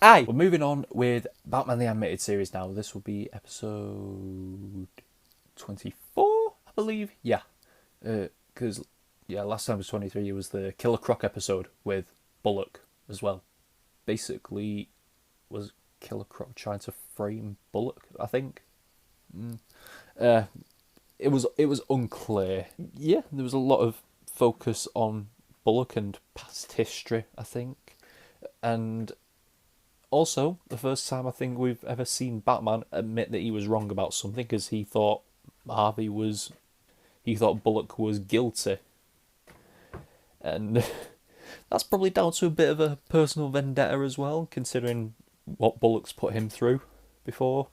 Aye! We're moving on with Batman the Animated Series now. This will be episode 24, I believe. Yeah. Because, last time was 23. It was the Killer Croc episode with Bullock as well. Basically, was Killer Croc trying to frame Bullock, I think? It was unclear. Yeah, there was a lot of focus on Bullock and past history, I think. And also, the first time I think we've ever seen Batman admit that he was wrong about something, because he thought Bullock was guilty. And that's probably down to a bit of a personal vendetta as well, considering what Bullock's put him through before.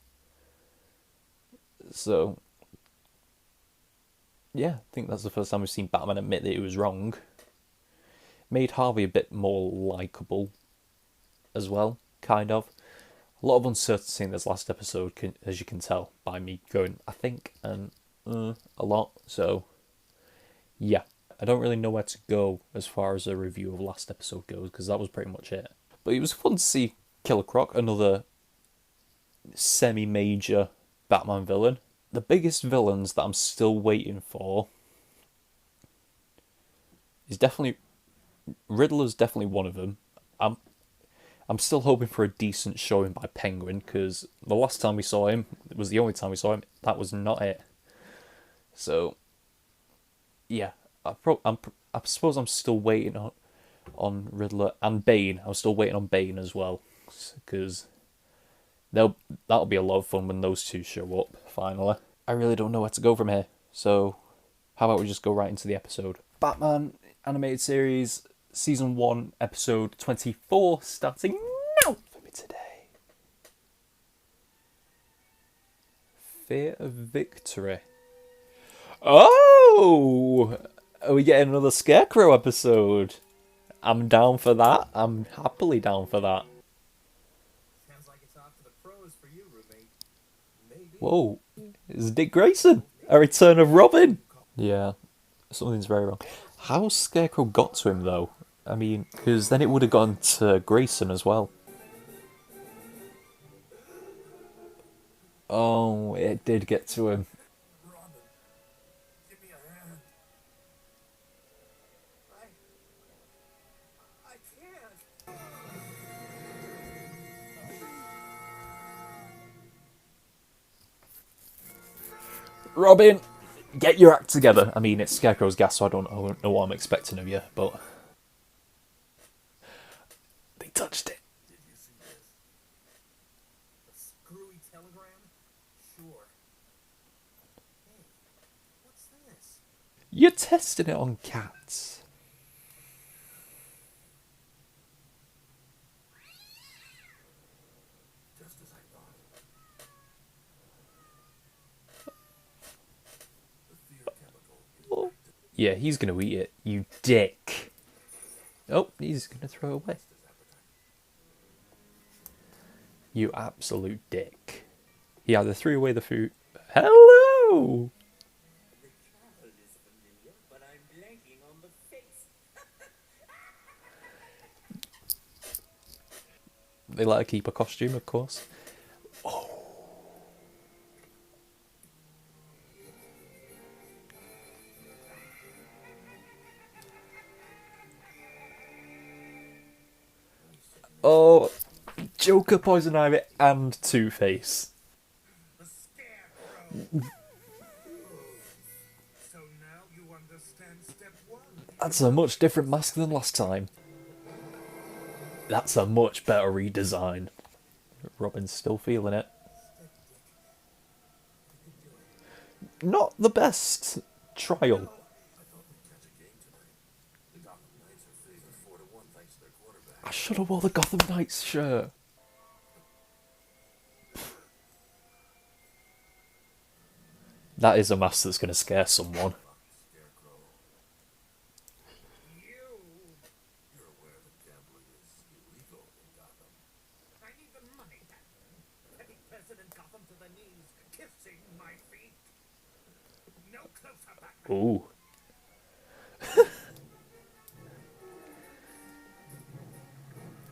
So, yeah, I think that's the first time we've seen Batman admit that he was wrong. Made Harvey a bit more likeable as well, kind of. A lot of uncertainty in this last episode, as you can tell by me going, I think, and a lot. So, yeah. I don't really know where to go as far as a review of last episode goes, because that was pretty much it. But it was fun to see Killer Croc, another semi-major Batman villain. The biggest villains that I'm still waiting for is definitely... Riddler's definitely one of them. I'm still hoping for a decent showing by Penguin, because the last time we saw him, it was the only time we saw him, that was not it. So, yeah, I suppose I'm still waiting on Riddler and Bane. I'm still waiting on Bane as well, because that'll be a lot of fun when those two show up, finally. I really don't know where to go from here, so how about we just go right into the episode. Batman Animated Series, Season 1, Episode 24, starting now for me today. Fear of Victory. Oh! Are we getting another Scarecrow episode? I'm down for that. I'm happily down for that. Sounds like it's off to the pros for you, roommate. Maybe. Whoa. It's Dick Grayson. A return of Robin. Yeah. Something's very wrong. How Scarecrow got to him, though? I mean, because then it would have gone to Grayson as well. Oh, it did get to him. Robin, give me a hand. I can't. Robin, get your act together. I mean, it's Scarecrow's gas, so I don't know what I'm expecting of you, but... They touched it. Did you see this? A screwy telegram? Sure. Hey, what's this? You're testing it on cats. Just as I thought. The fear chemical is Oh. Yeah, he's going to eat it, you dick. Oh, he's going to throw it away. You absolute dick. He either threw away the food... Hello! The child is familiar, but I'm blanking on the face. They let her keep a costume, of course. Oh, Joker, Poison Ivy, and Two-Face. The Scarecrow. So now you understand step one. That's a much different mask than last time. That's a much better redesign. Robin's still feeling it. Not the best trial. I thought we'd catch a game tonight. The Gotham Knights are favored 4-1 thanks to their quarterback. I should have wore the Gotham Knights shirt. That is a mask that's going to scare someone. Scarecrow. You're aware that gambling is illegal in Gotham. I need the money. Petty President Gotham to the knees, kissing my feet. No closer back. Ooh.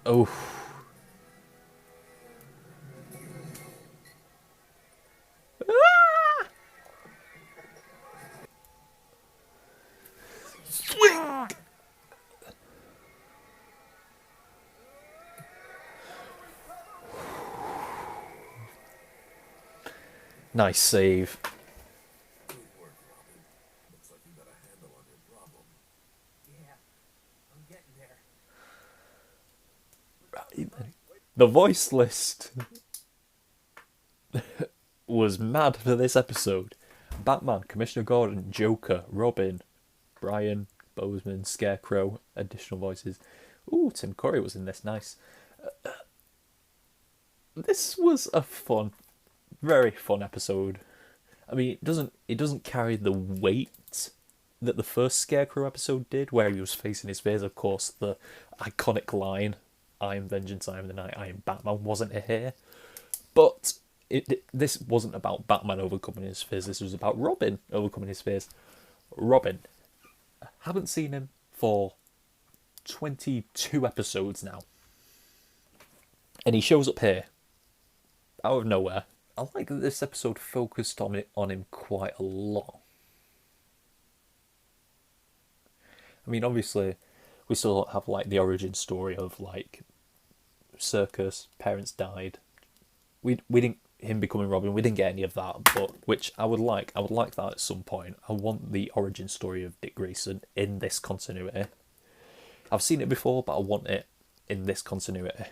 Oh. Nice save. Good work, Robin. Looks like you got a handle on your problem. Yeah, I'm getting there. The voice list was mad for this episode. Batman, Commissioner Gordon, Joker, Robin, Brian, Bozeman, Scarecrow, additional voices. Ooh, Tim Curry was in this, nice. This was a fun, very fun episode. I mean, it doesn't carry the weight that the first Scarecrow episode did, where he was facing his fears. Of course, the iconic line, "I am vengeance, I am the night, I am Batman," wasn't here. But this wasn't about Batman overcoming his fears. This was about Robin overcoming his fears. Robin, haven't seen him for 22 episodes now, and he shows up here out of nowhere. I like that this episode focused on him quite a lot. I mean, obviously, we still don't have like the origin story of like Circus, parents died. We didn't him becoming Robin. We didn't get any of that, but which I would like. I would like that at some point. I want the origin story of Dick Grayson in this continuity. I've seen it before, but I want it in this continuity.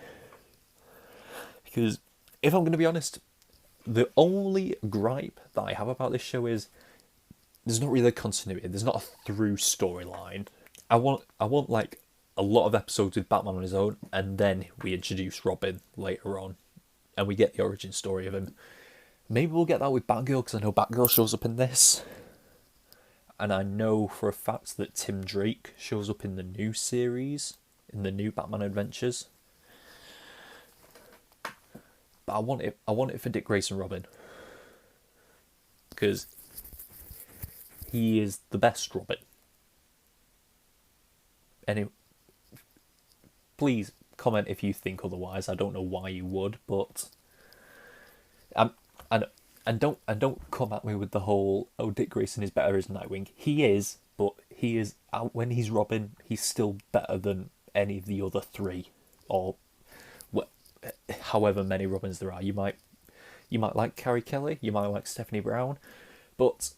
Because if I'm going to be honest, the only gripe that I have about this show is there's not really a continuity. There's not a through storyline. I want like a lot of episodes with Batman on his own, and then we introduce Robin later on, and we get the origin story of him. Maybe we'll get that with Batgirl, because I know Batgirl shows up in this. And I know for a fact that Tim Drake shows up in the new series, in the new Batman Adventures. But I want it for Dick Grayson Robin. Because he is the best Robin. Please comment if you think otherwise. I don't know why you would, but and don't come at me with the whole, oh, Dick Grayson is better as Nightwing. He is, but he is when he's Robin, he's still better than any of the other three, or however many Robins there are. You might like Carrie Kelly, you might like Stephanie Brown, but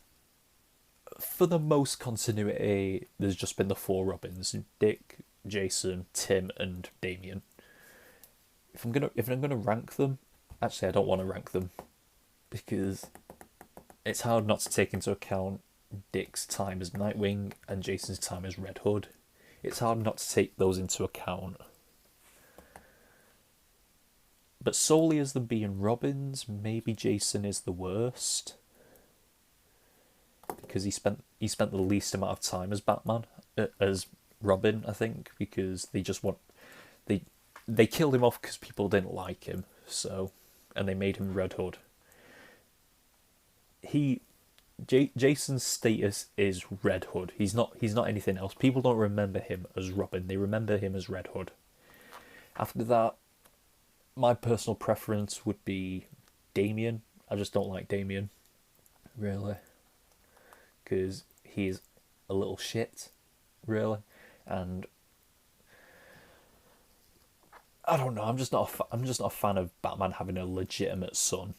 for the most continuity, there's just been the four Robins: Dick, Jason, Tim, and Damian. If I'm gonna rank them, actually I don't want to rank them, because it's hard not to take into account Dick's time as Nightwing and Jason's time as Red Hood. It's hard not to take those into account. But solely as them being Robins, maybe Jason is the worst, because he spent the least amount of time as Batman, as Robin, I think, because they killed him off because people didn't like him, and they made him Red Hood. Jason's status is Red Hood. He's not anything else. People don't remember him as Robin. They remember him as Red Hood. After that, my personal preference would be Damian. I just don't like Damian, really, because he's a little shit, really, and I don't know. I'm just not a fan of Batman having a legitimate son.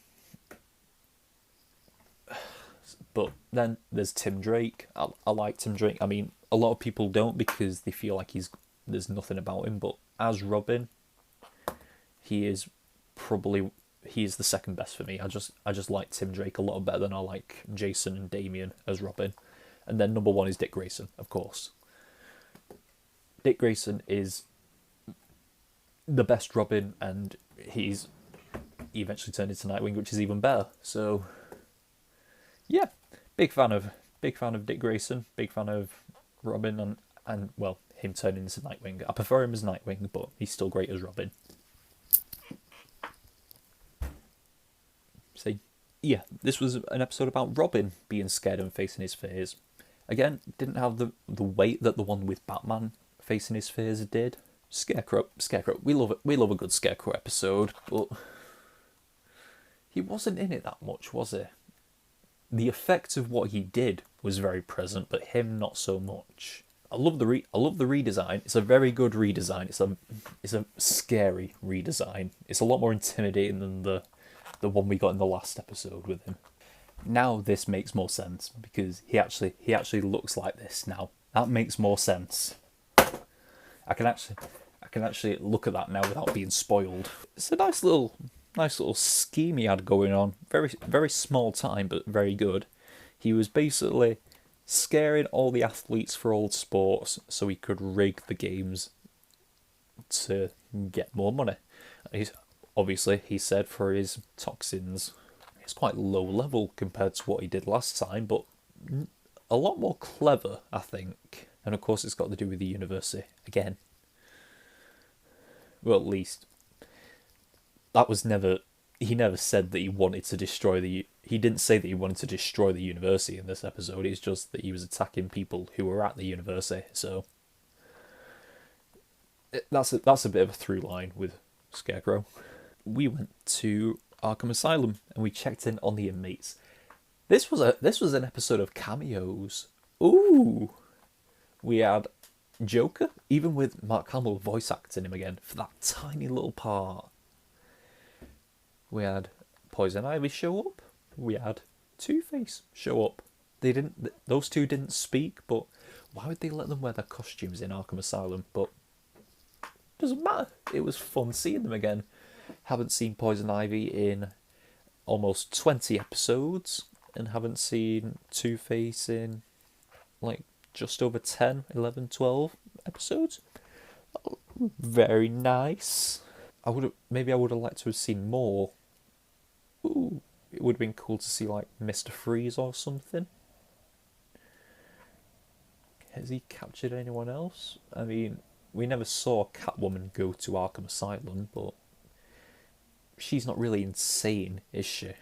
But then there's Tim Drake. I like Tim Drake. I mean, a lot of people don't, because they feel like there's nothing about him. But as Robin, he is the second best for me. I just like Tim Drake a lot better than I like Jason and Damian as Robin. And then number one is Dick Grayson, of course. Dick Grayson is the best Robin, and he eventually turned into Nightwing, which is even better. So yeah, big fan of Dick Grayson, big fan of Robin, and well, him turning into Nightwing. I prefer him as Nightwing, but he's still great as Robin. So yeah, this was an episode about Robin being scared and facing his fears. Again, didn't have the weight that the one with Batman facing his fears did. Scarecrow, we love it. We love a good Scarecrow episode, but he wasn't in it that much, was he? The effect of what he did was very present, but him not so much. I love the redesign. It's a very good redesign. It's a scary redesign. It's a lot more intimidating than the one we got in the last episode with him. Now this makes more sense because he actually looks like this now. That makes more sense. I can actually look at that now without being spoiled. It's a nice little scheme he had going on. Very small time, but very good. He was basically scaring all the athletes for all sports so he could rig the games to get more money. Obviously, he said for his toxins, it's quite low level compared to what he did last time, but a lot more clever, I think. And of course, it's got to do with the university again. Well, at least that was never. He never said that he wanted to destroy the. He didn't say that he wanted to destroy the university in this episode. It's just that he was attacking people who were at the university. So that's a bit of a through line with Scarecrow. We went to Arkham Asylum and we checked in on the inmates. This was an episode of Cameos. Ooh, we had Joker, even with Mark Hamill voice acting him again for that tiny little part. We had Poison Ivy show up. We had Two-Face show up. Those two didn't speak, but why would they let them wear their costumes in Arkham Asylum? But doesn't matter. It was fun seeing them again. Haven't seen Poison Ivy in almost 20 episodes, and haven't seen Two-Face in like just over 10, 11, 12 episodes. Very nice. I would have liked to have seen more. Ooh, it would have been cool to see like Mr. Freeze or something. Has he captured anyone else? I mean, we never saw Catwoman go to Arkham Asylum, but she's not really insane, is she?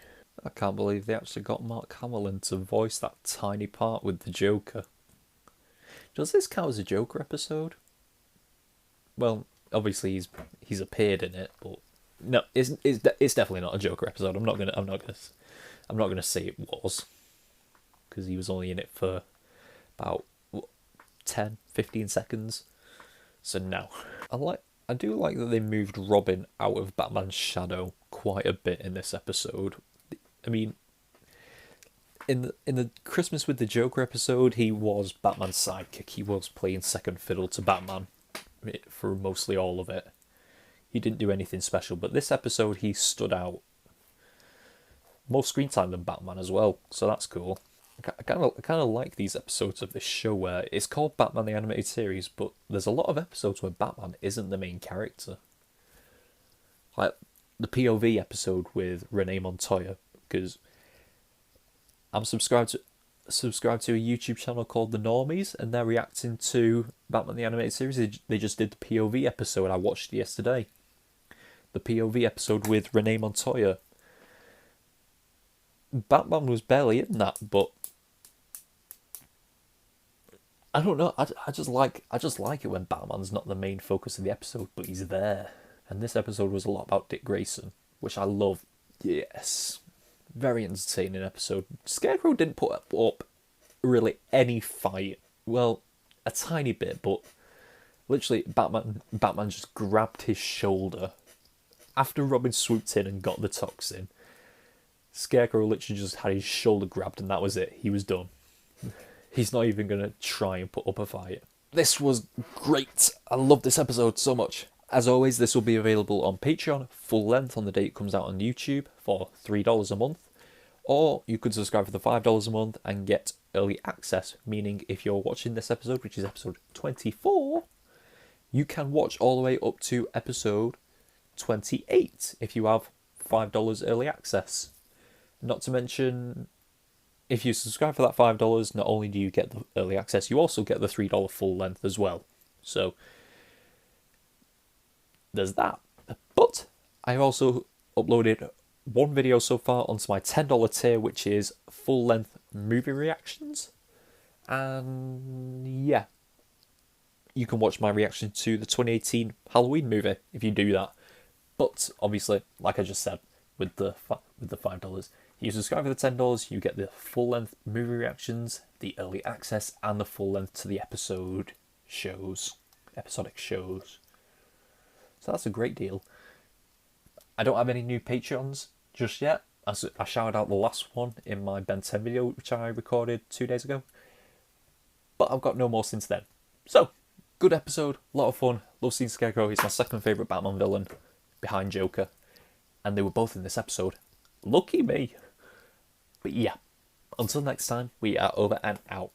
I can't believe they actually got Mark Hamill to voice that tiny part with the Joker. Does this count as a Joker episode? Well, obviously he's appeared in it, but no, it's definitely not a Joker episode. I'm not gonna say it was, because he was only in it for about 10, 15 seconds. So no, I do like that they moved Robin out of Batman's shadow quite a bit in this episode. I mean, in the Christmas with the Joker episode, he was Batman's sidekick. He was playing second fiddle to Batman for mostly all of it. He didn't do anything special, but this episode he stood out. More screen time than Batman as well, so that's cool. I kind of like these episodes of this show where it's called Batman the Animated Series, but there's a lot of episodes where Batman isn't the main character. Like the POV episode with Renee Montoya, because I'm subscribed to a YouTube channel called The Normies, and they're reacting to Batman the Animated Series. They just did the POV episode. I watched it yesterday. The POV episode with Renee Montoya. Batman was barely in that, but I don't know. I just like it when Batman's not the main focus of the episode, but he's there. And this episode was a lot about Dick Grayson, which I love. Yes, very entertaining episode. Scarecrow didn't put up really any fight. Well, a tiny bit, but literally Batman just grabbed his shoulder after Robin swooped in and got the toxin. Scarecrow literally just had his shoulder grabbed and that was it. He was done. He's not even going to try and put up a fight. This was great. I love this episode so much. As always, this will be available on Patreon, full length on the day it comes out on YouTube for $3 a month. Or you could subscribe for the $5 a month and get early access, meaning if you're watching this episode, which is episode 24, you can watch all the way up to episode 28 if you have $5 early access. Not to mention, if you subscribe for that $5, not only do you get the early access, you also get the $3 full length as well. So there's that. But I also uploaded one video so far onto my $10 tier, which is full length movie reactions. And yeah, you can watch my reaction to the 2018 Halloween movie if you do that. But obviously, like I just said, with the $5, you subscribe for the $10, you get the full length movie reactions, the early access, and the full length to the episodic shows. So that's a great deal. I don't have any new Patreons just yet. as I shouted out the last one in my Ben 10 video, which I recorded 2 days ago. But I've got no more since then. So, good episode, a lot of fun. Love seeing Scarecrow. He's my second favourite Batman villain, behind Joker. And they were both in this episode. Lucky me. But yeah, until next time, we are over and out.